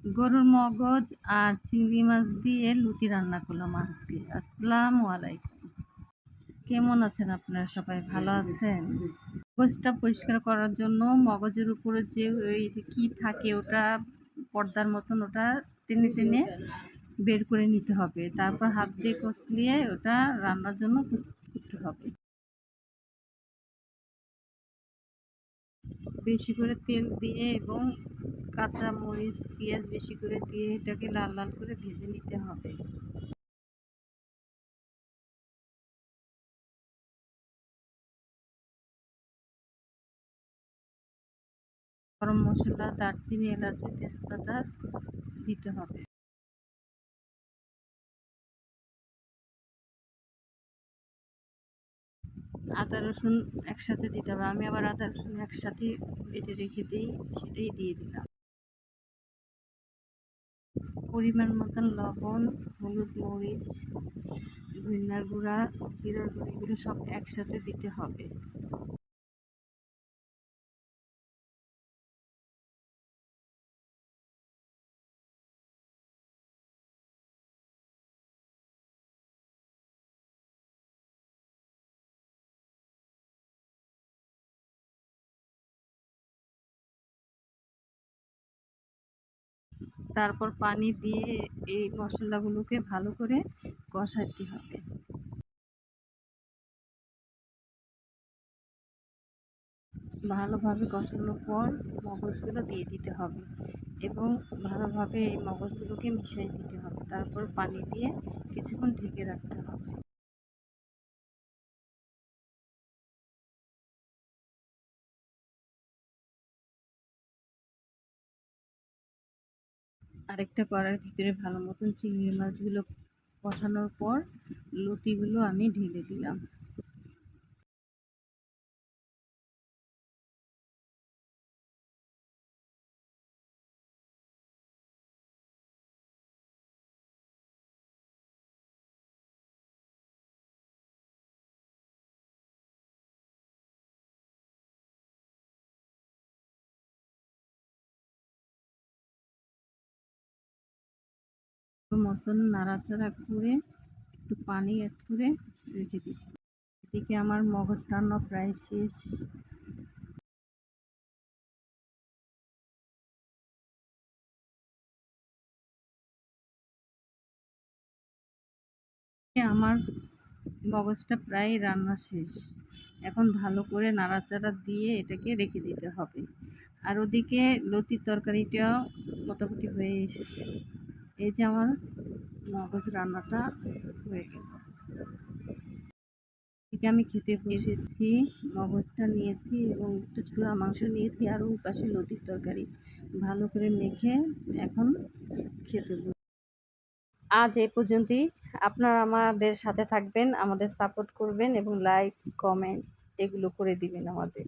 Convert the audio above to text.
গরুর মগজ আর চিংড়ি মাছ দিয়ে লুচি রান্না করলাম আজকে। আসসালামু আলাইকুম। কেমন আছেন আপনারা সবাই? ভালো আছেন? মগজটা পরিষ্কার করার জন্য মগজের উপরে যে ওই যে কি থাকে ওটা পর্দার মতন ওটা টেনে টেনে বের করে নিতে হবে। তারপর হাত দিয়ে কচলিয়ে ওটা রান্নার জন্য প্রস্তুত করতে হবে। বেশি করে তেল দিয়ে এবং কাঁচা মরিচ, পেঁয়াজ বেশি করে দিয়ে এটাকে লাল লাল করে ভেজে নিতে হবে। গরম মসলা, দারচিনি, এলাচি, তেজপাতা দিতে হবে। আদা রসুন একসাথে দিতে হবে। আমি আবার আদা রসুন একসাথে বেটে রেখে দিই, সেটাই দিয়ে দিলাম। পরিমাণ মতন লবণ, হলুদ, মরিচ, ধনিয়ার গুঁড়া, জিরার গুঁড়া এগুলো সব একসাথে দিতে হবে। তারপর পানি দিয়ে এই মশলাগুলোকে ভালো করে কষাতে হবে। ভালোভাবে কষানোর পর মগজগুলো দিয়ে দিতে হবে এবং ভালোভাবে এই মগজগুলোকে মিশিয়ে দিতে হবে। তারপর পানি দিয়ে কিছুক্ষণ ঢেকে রাখতে হবে। আরেকটা কড়াইয়ের ভিতরে ভালো মতন চিংড়ি মাছগুলো কষানোর পর লতিগুলো আমি ঢেলে দিলাম। মতন নাড়াচাড়া করে একটু পানি অ্যাড করে রেখে দিই। এদিকে আমার মগজ রান্না প্রায় শেষ। আমার মগজটা প্রায় রান্না শেষ। এখন ভালো করে নাড়াচাড়া দিয়ে এটাকে রেখে দিতে হবে। আর ওদিকে লতির তরকারিটাও মোটামুটি হয়ে এসেছে। এই যে আমার মগজ রান্নাটা হয়ে গেল। এদিকে আমি খেতে বসেছি, মগজটা নিয়েছি এবং একটু চূড়া মাংস নিয়েছি আর ওই পাশে লতির তরকারি ভালো করে মেখে এখন খেতে বসেছি। আজ এই পর্যন্তই। আপনারা আমাদের সাথে থাকবেন, আমাদের সাপোর্ট করবেন এবং লাইক, কমেন্ট এগুলো করে দিবেন আমাদের।